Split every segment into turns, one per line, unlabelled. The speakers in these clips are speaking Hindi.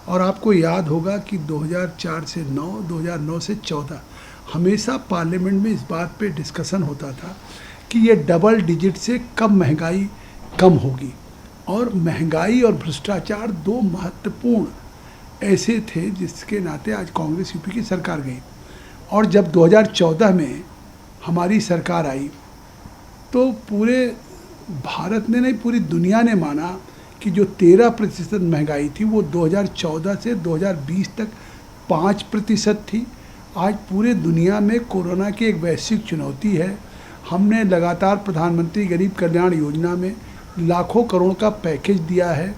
और आपको याद होगा कि 2004 से 9, 2009 से 14 हमेशा पार्लियामेंट में इस बात पे डिस्कशन होता था कि ये डबल डिजिट से कब महंगाई कम होगी। और महंगाई और भ्रष्टाचार दो महत्वपूर्ण ऐसे थे जिसके नाते आज कांग्रेस यूपी की सरकार गई। और जब 2014 में हमारी सरकार आई तो पूरे भारत ने नहीं, पूरी दुनिया ने माना कि जो 13% महंगाई थी वो 2014 से 2020 तक 5% थी। आज पूरे दुनिया में कोरोना की एक वैश्विक चुनौती है। हमने लगातार प्रधानमंत्री गरीब कल्याण योजना में लाखों करोड़ का पैकेज दिया है।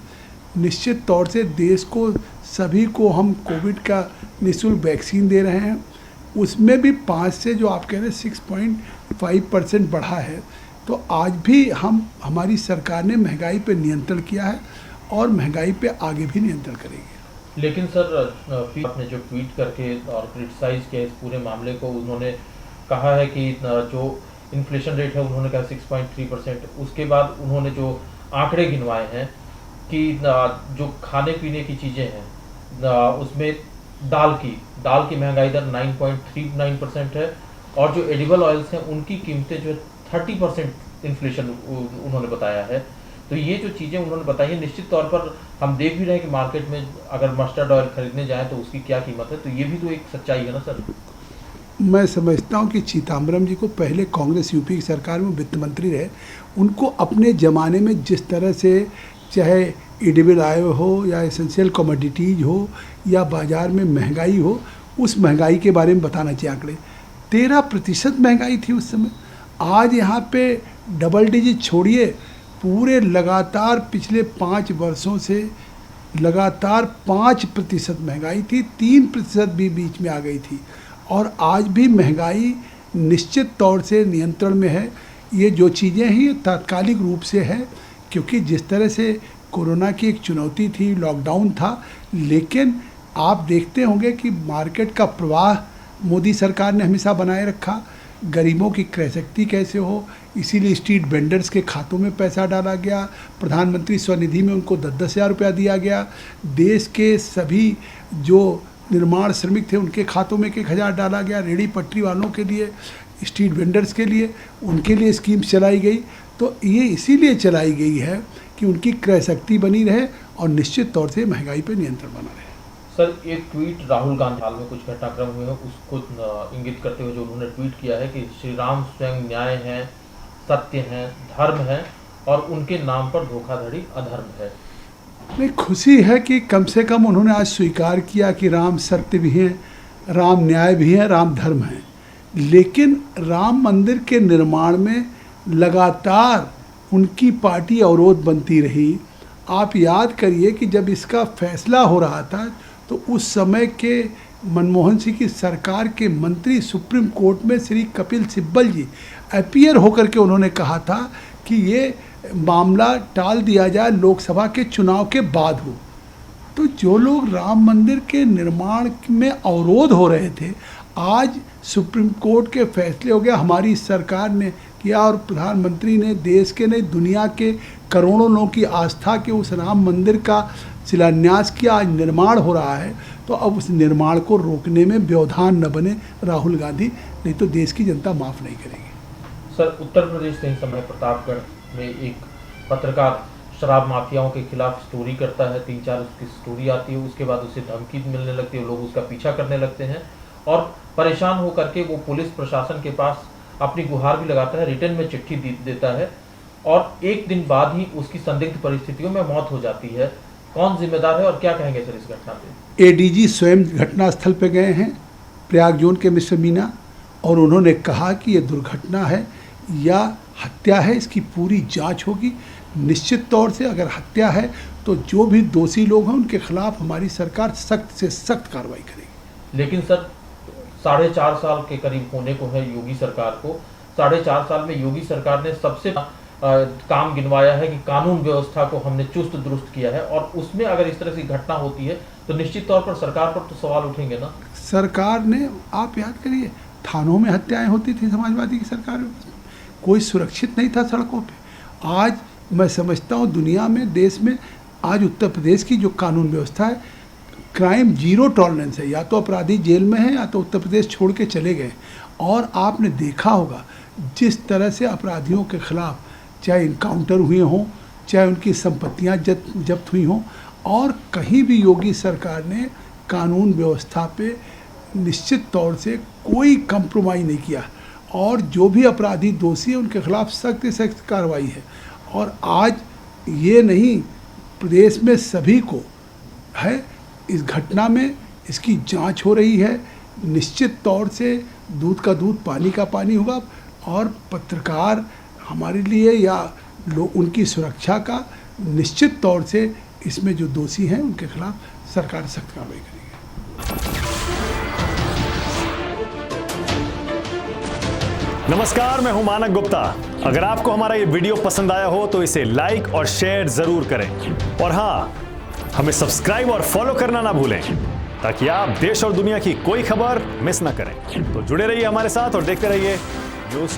निश्चित तौर से देश को सभी को हम कोविड का निःशुल्क वैक्सीन दे रहे हैं। उसमें भी 5 से जो आप कह रहे हैं 6.5% बढ़ा है। तो आज भी हमारी सरकार ने महंगाई पे नियंत्रण किया है और महंगाई पे आगे भी नियंत्रण करेगी।
लेकिन सर आपने जो ट्वीट करके और क्रिटिसाइज किया इस पूरे मामले को, उन्होंने कहा है कि जो इन्फ्लेशन रेट है उन्होंने कहा 6.3%। उसके बाद उन्होंने जो आंकड़े गिनवाए हैं कि जो खाने पीने की चीज़ें हैं उसमें दाल की महंगाई दर 9.39% है और जो एडिबल ऑयल्स हैं उनकी कीमतें जो 30% इन्फ्लेशन उन्होंने बताया है। तो ये जो चीज़ें उन्होंने बताई हैं, निश्चित तौर पर हम देख भी रहे हैं कि मार्केट में अगर मस्टर्ड ऑयल खरीदने जाएं तो उसकी क्या कीमत है। तो ये भी तो एक सच्चाई है ना सर।
मैं समझता हूँ कि चिदम्बरम जी को पहले कांग्रेस यूपी की सरकार में वित्त मंत्री रहे, उनको अपने ज़माने में जिस तरह से चाहे एडिबल ऑयल हो या एसेंशियल कमोडिटीज़ हो या बाज़ार में महंगाई हो, उस महंगाई के बारे में बताना चाहिए। आंकड़े 13% महंगाई थी उस समय। आज यहाँ पे डबल डिजिट छोड़िए, पूरे लगातार पिछले 5 वर्षों से लगातार 5% महंगाई थी, 3% भी बीच में आ गई थी। और आज भी महंगाई निश्चित तौर से नियंत्रण में है। ये जो चीज़ें हैं ये तात्कालिक रूप से है, क्योंकि जिस तरह से कोरोना की एक चुनौती थी, लॉकडाउन था, लेकिन आप देखते होंगे कि मार्केट का प्रवाह मोदी सरकार ने हमेशा बनाए रखा। गरीबों की क्रय शक्ति कैसे हो, इसीलिए स्ट्रीट वेंडर्स के खातों में पैसा डाला गया। प्रधानमंत्री स्वनिधि में उनको 10-10 हज़ार रुपया दिया गया। देश के सभी जो निर्माण श्रमिक थे उनके खातों में 1,000 डाला गया। रेहड़ी पटरी वालों के लिए, स्ट्रीट वेंडर्स के लिए, उनके लिए स्कीम्स चलाई गई। तो ये इसीलिए चलाई गई है कि उनकी क्रय शक्ति बनी रहे और निश्चित तौर से महंगाई पर नियंत्रण बना रहे।
सर एक ट्वीट राहुल गांधी हाल में कुछ घटनाक्रम हुए हैं उसको इंगित करते हुए जो उन्होंने ट्वीट किया है कि श्री राम स्वयं न्याय हैं, सत्य हैं, धर्म है और उनके नाम पर धोखाधड़ी अधर्म है।
नहीं, खुशी है कि कम से कम उन्होंने आज स्वीकार किया कि राम सत्य भी हैं, राम न्याय भी हैं, राम धर्म हैं। लेकिन राम मंदिर के निर्माण में लगातार उनकी पार्टी अवरोध बनती रही। आप याद करिए कि जब इसका फैसला हो रहा था तो उस समय के मनमोहन सिंह की सरकार के मंत्री सुप्रीम कोर्ट में श्री कपिल सिब्बल जी अपीयर होकर के उन्होंने कहा था कि ये मामला टाल दिया जाए, लोकसभा के चुनाव के बाद हो। तो जो लोग राम मंदिर के निर्माण में अवरोध हो रहे थे, आज सुप्रीम कोर्ट के फैसले हो गया, हमारी सरकार ने किया और प्रधानमंत्री ने देश के नहीं दुनिया के करोड़ों लोगों की आस्था के उस राम मंदिर का शिलान्यास किया, आज निर्माण हो रहा है। तो अब उस निर्माण को रोकने में व्यवधान न बने राहुल गांधी, नहीं तो देश की जनता माफ़ नहीं करेगी।
सर उत्तर प्रदेश से इस समय प्रतापगढ़ में एक पत्रकार शराब माफियाओं के खिलाफ स्टोरी करता है, 3-4 उसकी स्टोरी आती है, उसके बाद उसे धमकी मिलने लगती है, लोग उसका पीछा करने लगते हैं और परेशान होकर के वो पुलिस प्रशासन के पास अपनी गुहार भी लगाता है, रिटर्न में चिट्ठी देता है और एक दिन बाद ही उसकी संदिग्ध परिस्थितियों में मौत हो जाती है। कौन जिम्मेदार है और क्या कहेंगे सर इस घटना पे?
एडीजी स्वयं घटनास्थल पे गए हैं, प्रयाग जोन के मिस्टर मीना, और उन्होंने कहा कि ये दुर्घटना है या हत्या है, इसकी पूरी जांच होगी। निश्चित तौर से अगर हत्या है तो जो भी दोषी लोग हैं उनके खिलाफ हमारी सरकार सख्त से सख्त कार्रवाई करेगी।
लेकिन सर 4.5 साल के करीब होने को है योगी सरकार को। 4.5 साल में योगी सरकार ने सबसे काम गिनवाया है कि कानून व्यवस्था को हमने चुस्त दुरुस्त किया है और उसमें अगर इस तरह की घटना होती है तो निश्चित तौर पर सरकार पर तो सवाल उठेंगे ना।
सरकार ने, आप याद करिए, थानों में हत्याएं होती थी समाजवादी की सरकार में, कोई सुरक्षित नहीं था सड़कों पे। आज मैं समझता हूँ दुनिया में, देश में, आज उत्तर प्रदेश की जो कानून व्यवस्था है, क्राइम जीरो टॉलरेंस है, या तो अपराधी जेल में है या तो उत्तर प्रदेश छोड़ के चले गए। और आपने देखा होगा जिस तरह से अपराधियों के खिलाफ चाहे इनकाउंटर हुए हों, चाहे उनकी संपत्तियां जब्त हुई हों, और कहीं भी योगी सरकार ने कानून व्यवस्था पे निश्चित तौर से कोई कंप्रोमाइज़ नहीं किया। और जो भी अपराधी दोषी है उनके खिलाफ सख्त से सख्त कार्रवाई है। और आज ये नहीं, प्रदेश में सभी को है इस घटना में इसकी जांच हो रही है। निश्चित तौर से दूध का दूध पानी का पानी होगा, और पत्रकार हमारे लिए या उनकी सुरक्षा का निश्चित तौर से इसमें जो दोषी हैं उनके खिलाफ सरकार सख्त कार्रवाई करेगी।
नमस्कार, मैं हूं मानक गुप्ता। अगर आपको हमारा ये वीडियो पसंद आया हो तो इसे लाइक और शेयर जरूर करें, और हाँ, हमें सब्सक्राइब और फॉलो करना ना भूलें ताकि आप देश और दुनिया की कोई खबर मिस ना करें। तो जुड़े रहिए हमारे साथ और देखते रहिए न्यूज़।